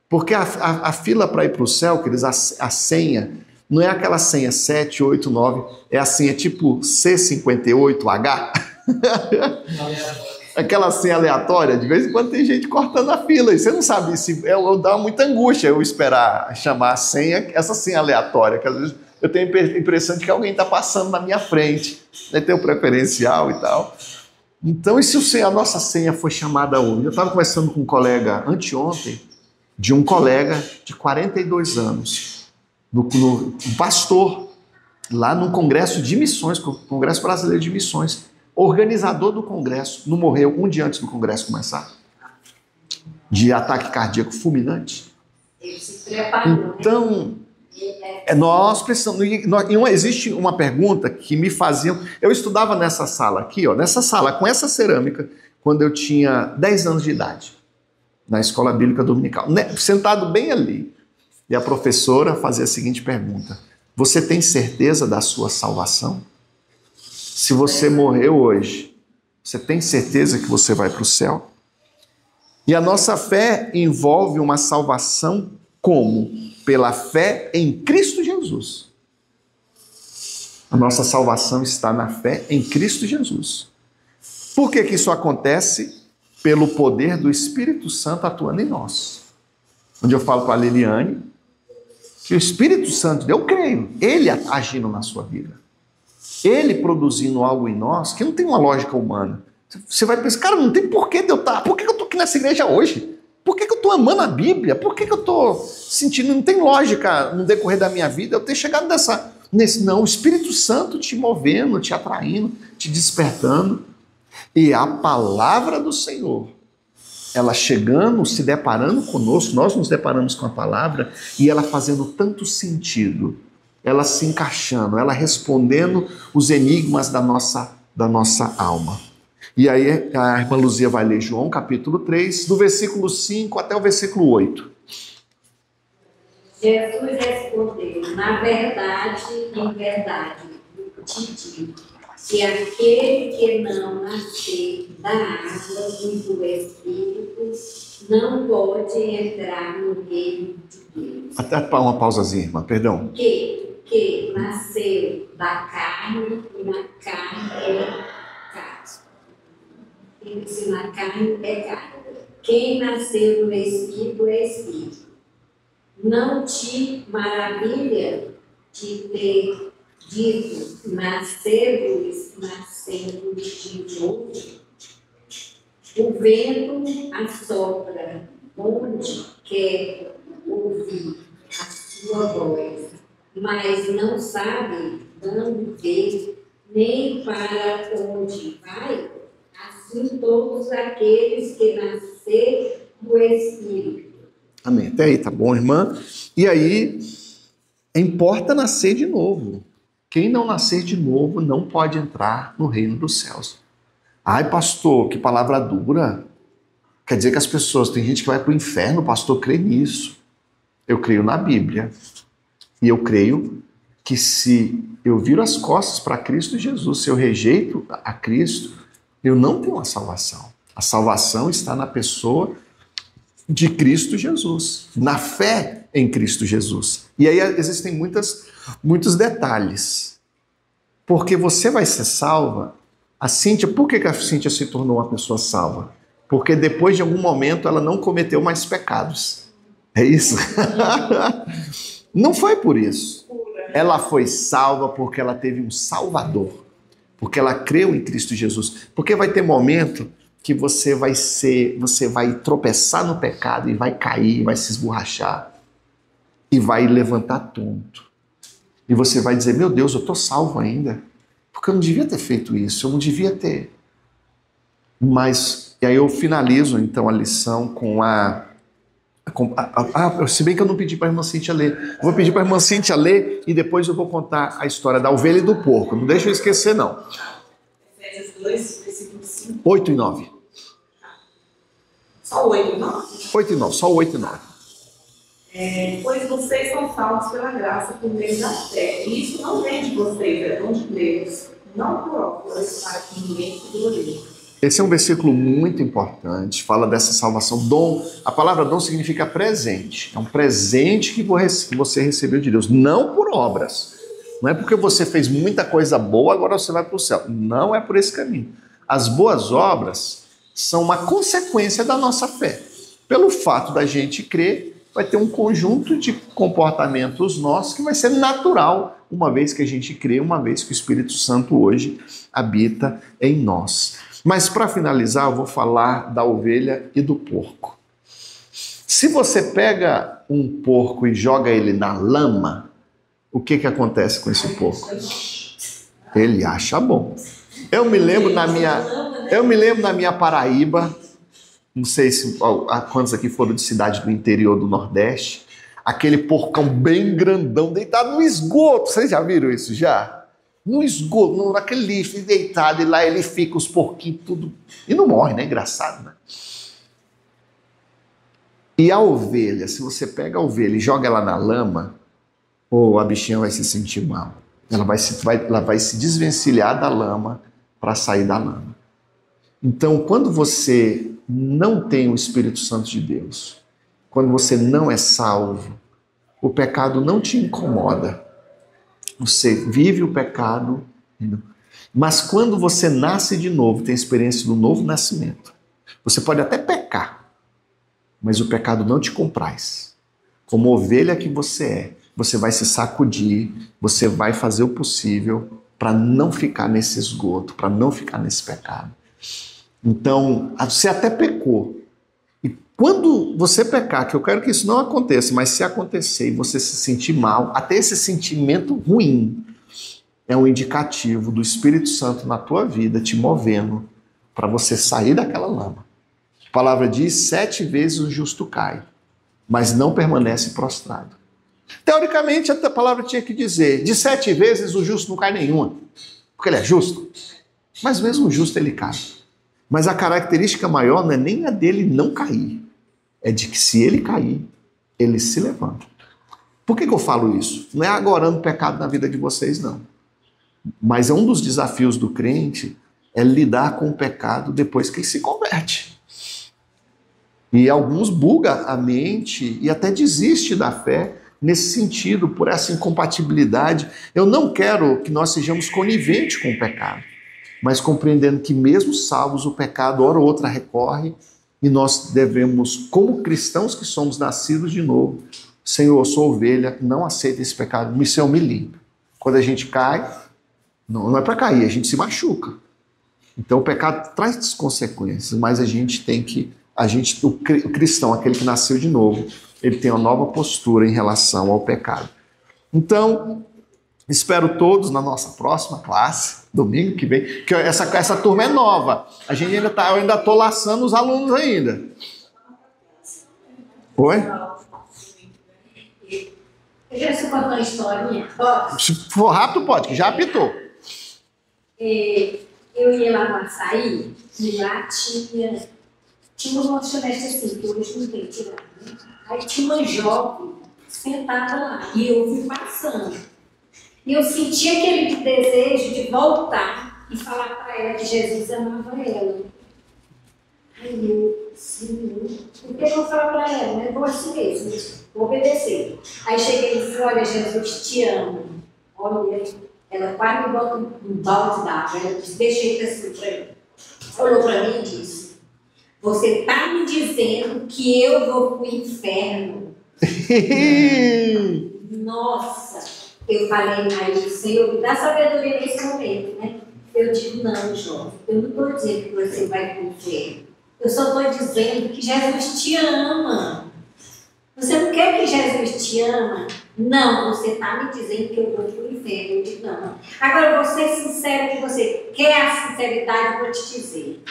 porque a fila para ir para o céu, queridos, a senha, não é aquela senha 7, 8, 9, é a senha tipo C58H. Aquela senha aleatória, de vez em quando tem gente cortando a fila, e você não sabe se dá muita angústia eu esperar chamar a senha, essa senha aleatória, que às vezes eu tenho a impressão de que alguém está passando na minha frente, né, tem o preferencial e tal. Então, e se a nossa senha foi chamada hoje? Eu estava conversando com um colega anteontem, de um colega de 42 anos, um pastor, lá no Congresso de Missões, Congresso Brasileiro de Missões, organizador do Congresso, não morreu um dia antes do Congresso começar? De ataque cardíaco fulminante? Ele se preparou, então, nós precisamos... Existe uma pergunta que me faziam... Eu estudava nessa sala aqui, ó, nessa sala, com essa cerâmica, quando eu tinha 10 anos de idade, na Escola Bíblica Dominical, sentado bem ali. E a professora fazia a seguinte pergunta: você tem certeza da sua salvação? Se você morreu hoje, você tem certeza que você vai para o céu? E a nossa fé envolve uma salvação como? Pela fé em Cristo Jesus. A nossa salvação está na fé em Cristo Jesus. Por que isso acontece? Pelo poder do Espírito Santo atuando em nós. Onde eu falo com a Liliane que o Espírito Santo, eu creio, ele agindo na sua vida. Ele produzindo algo em nós que não tem uma lógica humana. Você vai pensar, cara, não tem porquê de eu estar... Por que eu estou aqui nessa igreja hoje? Por que eu estou amando a Bíblia? Por que eu estou sentindo... Não tem lógica no decorrer da minha vida eu ter chegado Não, o Espírito Santo te movendo, te atraindo, te despertando. E a palavra do Senhor ela chegando, se deparando conosco, nós nos deparamos com a palavra e ela fazendo tanto sentido, ela se encaixando, ela respondendo os enigmas da nossa alma. E aí a irmã Luzia vai ler João capítulo 3, do versículo 5 até o versículo 8. Jesus respondeu: na verdade, em verdade, te digo, que aquele que não nascer da água e do Espírito não pode entrar no reino de Deus. Até uma pausazinha, irmã, perdão. Que nasceu da carne e na carne é carne. Quem nasceu na carne é carne. Quem nasceu no Espírito é Espírito. Não te maravilha de ter dito nascendo de novo? O vento assopra onde quer ouvir a sua voz, mas não sabe onde ver, nem para onde vai. Assim todos aqueles que nasceram do Espírito. Amém. Até aí, tá bom, irmã? E aí, importa nascer de novo. Quem não nascer de novo não pode entrar no reino dos céus. Ai, pastor, que palavra dura. Quer dizer que as pessoas, tem gente que vai para o inferno, o pastor crê nisso. Eu creio na Bíblia. E eu creio que se eu viro as costas para Cristo Jesus, se eu rejeito a Cristo, eu não tenho a salvação. A salvação está na pessoa de Cristo Jesus, na fé em Cristo Jesus. E aí existem muitos detalhes. Porque você vai ser salva. A Cíntia, por que a Cíntia se tornou uma pessoa salva? Porque depois de algum momento ela não cometeu mais pecados. É isso? Não foi por isso. Ela foi salva porque ela teve um Salvador. Porque ela creu em Cristo Jesus. Porque vai ter momento que você vai tropeçar no pecado e vai cair, vai se esborrachar e vai levantar tonto. E você vai dizer, meu Deus, eu estou salvo ainda. Porque eu não devia ter feito isso, eu não devia ter. Mas, e aí eu finalizo então a lição com se bem que eu não pedi para a irmã Cíntia ler. Eu vou pedir para a irmã Cíntia ler e depois eu vou contar a história da ovelha e do porco. Não deixa eu esquecer, não. Efésios 2, versículo 5. 8 e 9. Só 8 e 9? 8 e 9, só 8 e 9. Pois vocês são salvos pela graça por meio da fé. E isso não vem de vocês, é dom de Deus. Não por obras, para que ninguém se glorie. Esse é um versículo muito importante, fala dessa salvação. Dom, a palavra dom significa presente. É um presente que você recebeu de Deus, não por obras. Não é porque você fez muita coisa boa, agora você vai para o céu. Não é por esse caminho. As boas obras são uma consequência da nossa fé. Pelo fato da gente crer, vai ter um conjunto de comportamentos nossos que vai ser natural, uma vez que a gente crê, uma vez que o Espírito Santo hoje habita em nós. Mas para finalizar, eu vou falar da ovelha e do porco. Se você pega um porco e joga ele na lama, o que acontece com esse porco? Ele acha bom. Eu me lembro na minha Paraíba, não sei se quantos aqui foram de cidade do interior do Nordeste, aquele porcão bem grandão deitado no esgoto. Vocês já viram isso já? No esgoto, naquele lixo, deitado, e lá ele fica, os porquinhos, tudo. E não morre, né? Engraçado, né? E a ovelha, se você pega a ovelha e joga ela na lama, a bichinha vai se sentir mal. Ela vai se desvencilhar da lama para sair da lama. Então, quando você não tem o Espírito Santo de Deus, quando você não é salvo, o pecado não te incomoda. Você vive o pecado, mas quando você nasce de novo, tem a experiência do novo nascimento, você pode até pecar, mas o pecado não te compraz. Como ovelha que você é, você vai se sacudir, você vai fazer o possível para não ficar nesse esgoto, para não ficar nesse pecado. Então, você até pecou. E quando você pecar, que eu quero que isso não aconteça, mas se acontecer e você se sentir mal, até esse sentimento ruim é um indicativo do Espírito Santo na tua vida te movendo para você sair daquela lama, palavra diz, 7 vezes o justo cai, mas não permanece prostrado. Teoricamente, a palavra tinha que dizer, de 7 vezes o justo não cai nenhuma, porque ele é justo. Mas mesmo o justo ele cai. Mas a característica maior não é nem a dele não cair, é de que se ele cair, ele se levanta. Por que eu falo isso? Não é agorando pecado na vida de vocês, não. Mas é um dos desafios do crente, é lidar com o pecado depois que ele se converte. E alguns bugam a mente e até desistem da fé nesse sentido, por essa incompatibilidade. Eu não quero que nós sejamos coniventes com o pecado, mas compreendendo que mesmo salvos, o pecado, hora ou outra, recorre, e nós devemos, como cristãos que somos nascidos de novo, Senhor, eu sou ovelha, não aceita esse pecado, Senhor, me limpa. Quando a gente cai, não é para cair, a gente se machuca. Então o pecado traz consequências, mas a gente tem que, o cristão, aquele que nasceu de novo, ele tem uma nova postura em relação ao pecado. Então, espero todos na nossa próxima classe, domingo que vem, que essa turma é nova. Eu ainda estou laçando os alunos ainda. Oi? Eu já se contar uma historinha. Se for rápido, pode, que já apitou. Eu ia lá no açaí e lá tinha uma lanchonete assim, que hoje não tem tirado, né? Aí tinha uma jovem sentada lá e eu fui passando. E eu senti aquele desejo de voltar e falar para ela que Jesus amava ela. Aí eu, Senhor, por que eu vou falar para ela? Eu vou assim mesmo, vou obedecer. Aí cheguei e disse, olha, Jesus te ama. Olha, ela quase me bota um balde d'água. Ela disse, deixa ele assim para mim. Olhou para mim e disse, você está me dizendo que eu vou para o inferno? Nossa! Eu falei, aí, Senhor, me dá sabedoria nesse momento, né? Eu digo, não, João, eu não estou dizendo que você vai para o inferno. Eu só estou dizendo que Jesus te ama. Você não quer que Jesus te ama? Não, você está me dizendo que eu vou para o inferno. Eu digo, não. Agora, vou ser sincero que você quer a sinceridade, eu vou te dizer.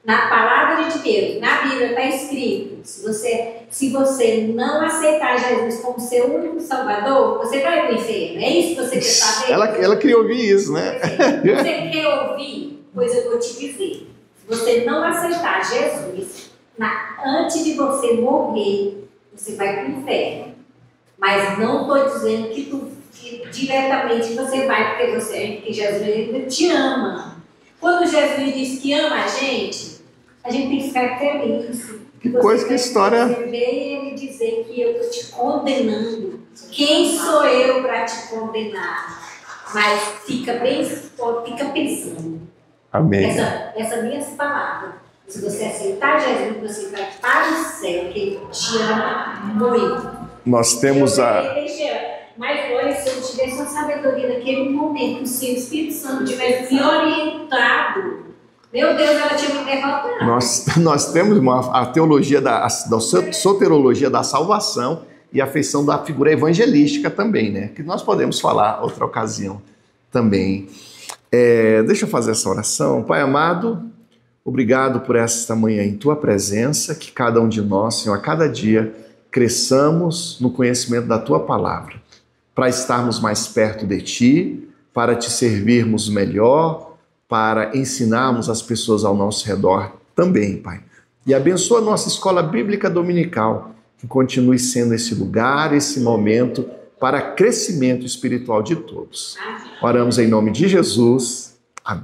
Na palavra de Deus, na Bíblia está escrito, se você não aceitar Jesus como seu único salvador, você vai para o inferno. É isso que você quer saber? Ela queria ouvir isso, né? Você quer ouvir? Pois eu vou te dizer. Se você não aceitar Jesus, antes de você morrer, você vai para o inferno. Mas não estou dizendo que diretamente você vai, porque Jesus ainda te ama. Quando Jesus diz que ama a gente tem que ficar feliz. Que coisa, que história. Você vê ele dizer que eu estou te condenando. Quem sou eu para te condenar? Mas fica pensando. Amém. Essa minha palavra. Se você aceitar Jesus, você vai para o céu, que ele te ama muito. Nós temos Mas olha, se eu tivesse uma sabedoria naquele momento, se o Espírito Santo tivesse me orientado, meu Deus, ela tinha me derrotado. Nós temos a teologia da soterologia da salvação e a feição da figura evangelística também, né? Que nós podemos falar outra ocasião também. Deixa eu fazer essa oração. Pai amado, obrigado por esta manhã em Tua presença, que cada um de nós, Senhor, a cada dia cresçamos no conhecimento da Tua palavra, para estarmos mais perto de Ti, para Te servirmos melhor, para ensinarmos as pessoas ao nosso redor também, Pai. E abençoa a nossa escola bíblica dominical, que continue sendo esse lugar, esse momento para crescimento espiritual de todos. Oramos em nome de Jesus. Amém.